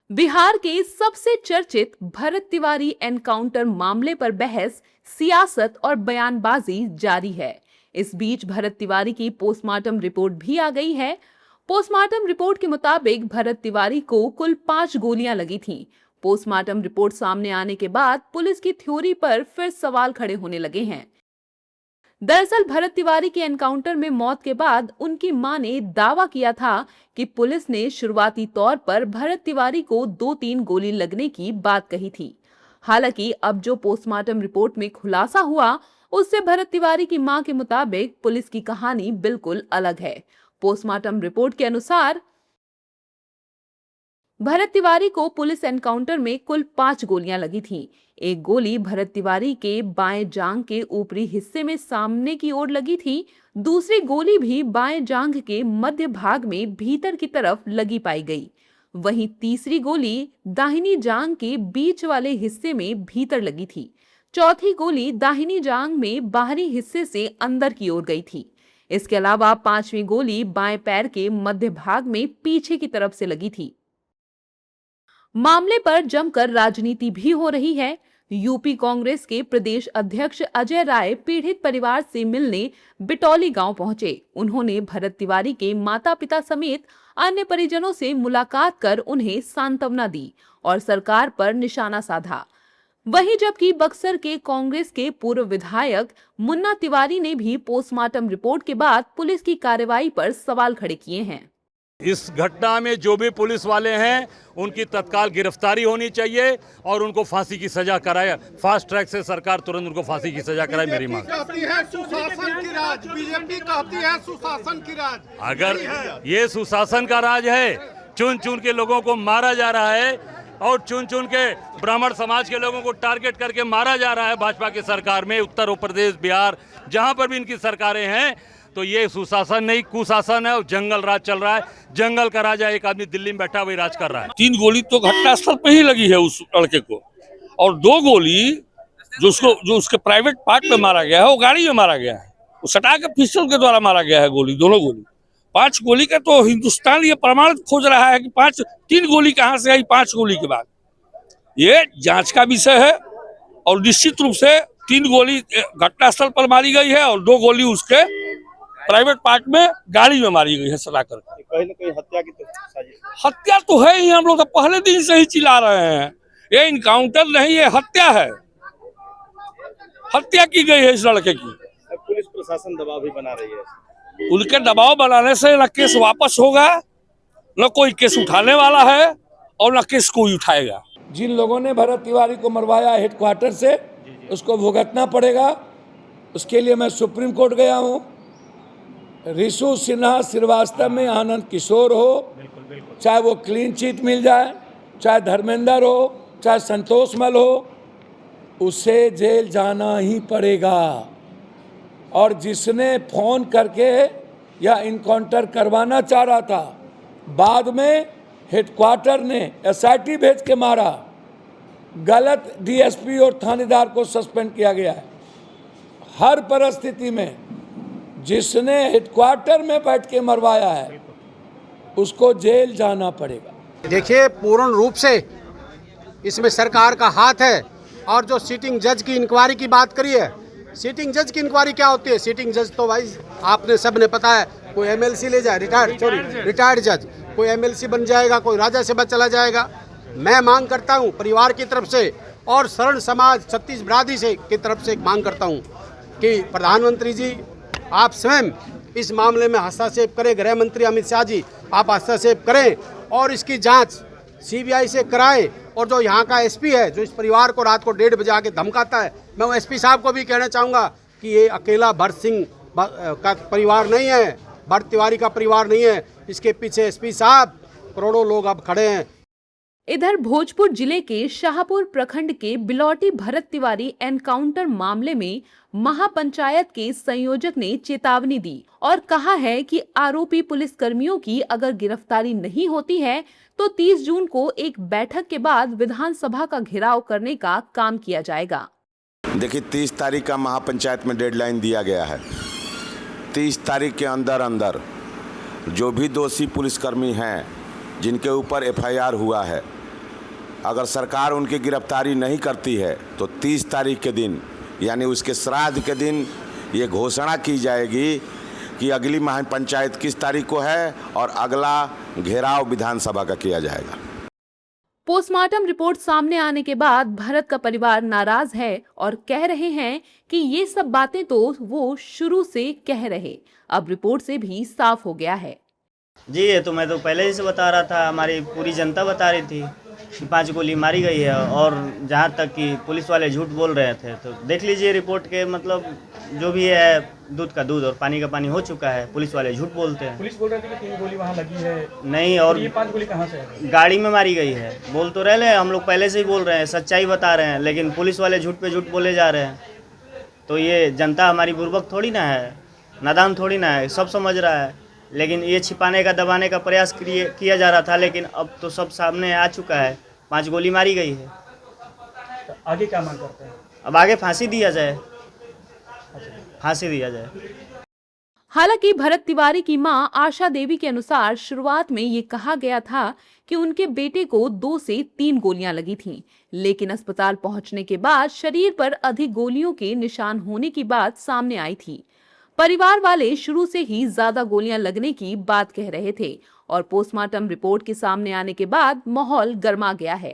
बिहार के सबसे चर्चित भरत तिवारी एनकाउंटर मामले पर बहस, सियासत और बयानबाजी जारी है। इस बीच भरत तिवारी की पोस्टमार्टम रिपोर्ट भी आ गई है। पोस्टमार्टम रिपोर्ट के मुताबिक भरत तिवारी को कुल 5 गोलियां लगी थीं। पोस्टमार्टम रिपोर्ट सामने आने के बाद पुलिस की थ्योरी पर फिर सवाल खड़े होने लगे हैं। दरअसल भरत तिवारी के एनकाउंटर में मौत के बाद उनकी मां ने दावा किया था कि पुलिस ने शुरुआती तौर पर भरत तिवारी को 2-3 गोली लगने की बात कही थी। हालांकि अब जो पोस्टमार्टम रिपोर्ट में खुलासा हुआ, उससे भरत तिवारी की मां के मुताबिक पुलिस की कहानी बिल्कुल अलग है। पोस्टमार्टम रिपोर्ट के अनुसार भरत तिवारी को पुलिस एनकाउंटर में कुल 5 गोलियां लगी थीं। एक गोली भरत तिवारी के बाएं जांघ के ऊपरी हिस्से में सामने की ओर लगी थी। दूसरी गोली भी बाएं जांघ के मध्य भाग में भीतर की तरफ लगी पाई गई। वहीं तीसरी गोली दाहिनी जांघ के बीच वाले हिस्से में भीतर लगी थी। चौथी गोली दाहिनी जांघ में बाहरी हिस्से से अंदर की ओर गई थी। इसके अलावा पांचवी गोली बाएं पैर के मध्य भाग में पीछे की तरफ से लगी थी। मामले पर जमकर राजनीति भी हो रही है। यूपी कांग्रेस के प्रदेश अध्यक्ष अजय राय पीड़ित परिवार से मिलने बिटौली गांव पहुंचे। उन्होंने भरत तिवारी के माता-पिता समेत अन्य परिजनों से मुलाकात कर उन्हें सांत्वना दी और सरकार पर निशाना साधा। वहीं जबकि बक्सर के कांग्रेस के पूर्व विधायक मुन्ना तिवारी ने भी पोस्टमार्टम रिपोर्ट के बाद पुलिस की कार्रवाई पर सवाल खड़े किए हैं। इस घटना में जो भी पुलिस वाले हैं उनकी तत्काल गिरफ्तारी होनी चाहिए और उनको फांसी की सजा कराए। फास्ट ट्रैक से सरकार तुरंत उनको फांसी की सजा कराए, मेरी मांग। कहती है सुशासन की राज, बीजेपी कहती है सुशासन की राज। अगर ये सुशासन का राज है, चुन चुन के लोगों को मारा जा रहा है और चुन चुन के ब्राह्मण समाज के लोगों को टारगेट करके मारा जा रहा है भाजपा की सरकार में, उत्तर प्रदेश, बिहार, जहां पर भी इनकी सरकारें हैं, तो ये सुशासन नहीं कुशासन है और जंगल राज चल रहा है। जंगल का राजा एक आदमी दिल्ली में बैठा वही राज कर रहा है। 3 गोली तो घटनास्थल पे ही लगी है उस लड़के को, और 2 गोली जो उसके प्राइवेट पार्ट में मारा गया है वो गाड़ी में मारा गया है। वो सटा के पिस्टल के द्वारा मारा गया है गोली, दोनों गोली। 5 गोली का तो हिंदुस्तान ये प्रमाणित खोज रहा है कि 3 गोली कहाँ से आई 5 गोली के बाद। ये जांच का विषय है और निश्चित रूप से 3 गोली घटनास्थल पर मारी गई है और 2 गोली उसके प्राइवेट पार्ट में गाड़ी में मारी गई है सटा कर। कहीं न कहीं हत्या की साजिश। हत्या तो है ही, हम लोग तो पहले दिन से ही चिल्ला रहे हैं। ये इनकाउंटर नहीं, ये हत्या है। हत्या की गई है इस लड़के की। अब पुलिस प्रशासन दबाव भी बना रही है। उनके दबाव बनाने से न केस वापस होगा, न कोई केस उठाने वाला है और न केस कोई उठाएगा। जिन लोगों ने भरत तिवारी को मरवाया हेडक्वार्टर से, उसको भुगतना पड़ेगा। उसके लिए मैं सुप्रीम कोर्ट गया हूँ। रिशु सिन्हा श्रीवास्तव में आनंद किशोर हो, चाहे वो क्लीन चिट मिल जाए, चाहे धर्मेंद्र हो, चाहे संतोष मल हो, उसे जेल जाना ही पड़ेगा। और जिसने फोन करके या इनकाउंटर करवाना चाह रहा था, बाद में हेडक्वार्टर ने SIT भेज के मारा। गलत DSP और थानेदार को सस्पेंड किया गया है। हर परिस्थिति में जिसने हेडक्वार्टर में बैठ के मरवाया है उसको जेल जाना पड़ेगा। देखिए, पूर्ण रूप से इसमें सरकार का हाथ है। और जो सिटिंग जज की इंक्वायरी की बात करी है, सिटिंग जज की इंक्वायरी क्या होती है? सिटिंग जज तो भाई आपने सबने पता है, कोई MLC ले जाए, रिटायर्ड जज, कोई MLC बन जाएगा, कोई राज्यसभा चला जाएगा। मैं मांग करता हूँ परिवार की तरफ से और शरण समाज छत्तीस बिरादरी से की तरफ से मांग करता हूँ कि प्रधानमंत्री जी आप स्वयं इस मामले में हस्तक्षेप करें। गृह मंत्री अमित शाह जी आप हस्तक्षेप करें और इसकी जांच CBI से कराएं। और जो यहाँ का SP है, जो इस परिवार को रात को 1:30 बजे आके धमकाता है, मैं वो SP साहब को भी कहना चाहूँगा कि ये अकेला भरत सिंह का परिवार नहीं है, भरत तिवारी का परिवार नहीं है। इसके पीछे SP साहब, करोड़ों लोग अब खड़े हैं। इधर भोजपुर जिले के शाहपुर प्रखंड के बिलौटी भरत तिवारी एनकाउंटर मामले में महापंचायत के संयोजक ने चेतावनी दी और कहा है कि आरोपी पुलिसकर्मियों की अगर गिरफ्तारी नहीं होती है तो 30 जून को एक बैठक के बाद विधानसभा का घेराव करने का काम किया जाएगा। देखिए, 30 तारीख का महापंचायत में डेडलाइन दिया गया है। 30 तारीख के अंदर जो भी दोषी पुलिसकर्मी हैं जिनके ऊपर FIR हुआ है अगर सरकार उनकी गिरफ्तारी नहीं करती है तो 30 तारीख के दिन यानी उसके श्राद्ध के दिन ये घोषणा की जाएगी कि अगली महापंचायत किस तारीख को है और अगला घेराव विधानसभा का किया जाएगा। पोस्टमार्टम रिपोर्ट सामने आने के बाद भरत का परिवार नाराज है और कह रहे हैं कि ये सब बातें तो वो शुरू से कह रहे, अब रिपोर्ट से भी साफ हो गया है। जी ये तो मैं तो पहले ही से बता रहा था, हमारी पूरी जनता बता रही थी कि 5 गोली मारी गई है, और जहाँ तक कि पुलिस वाले झूठ बोल रहे थे। तो देख लीजिए रिपोर्ट के, मतलब जो भी है दूध का दूध और पानी का पानी हो चुका है। पुलिस वाले झूठ बोलते हैं। पुलिस बोल रहे थे कि 3 गोली वहाँ लगी है। नहीं, और ये 5 गोली कहाँ से है? गाड़ी में मारी गई है। बोल तो रहे हम लोग पहले से ही बोल रहे हैं, सच्चाई बता रहे हैं, लेकिन पुलिस वाले झूठ पे झूठ बोले जा रहे हैं। तो ये जनता हमारी बुर्बक थोड़ी ना है, नादान थोड़ी ना है, सब समझ रहा है। लेकिन ये छिपाने का, दबाने का प्रयास किया जा रहा था, लेकिन अब तो सब सामने आ चुका है। 5 गोली मारी गई है। तो आगे क्या मांग करते हैं? अब आगे फांसी दिया जाए, फांसी दिया जाए। हालांकि भरत तिवारी की मां आशा देवी के अनुसार शुरुआत में ये कहा गया था कि उनके बेटे को 2 से 3 गोलियां लगी थीं, लेकिन अस्पताल पहुंचने के बाद शरीर पर अधिक गोलियों के निशान होने की बात सामने आई थी। परिवार वाले शुरू से ही ज्यादा गोलियां लगने की बात कह रहे थे और पोस्टमार्टम रिपोर्ट के सामने आने के बाद माहौल गर्मा गया है।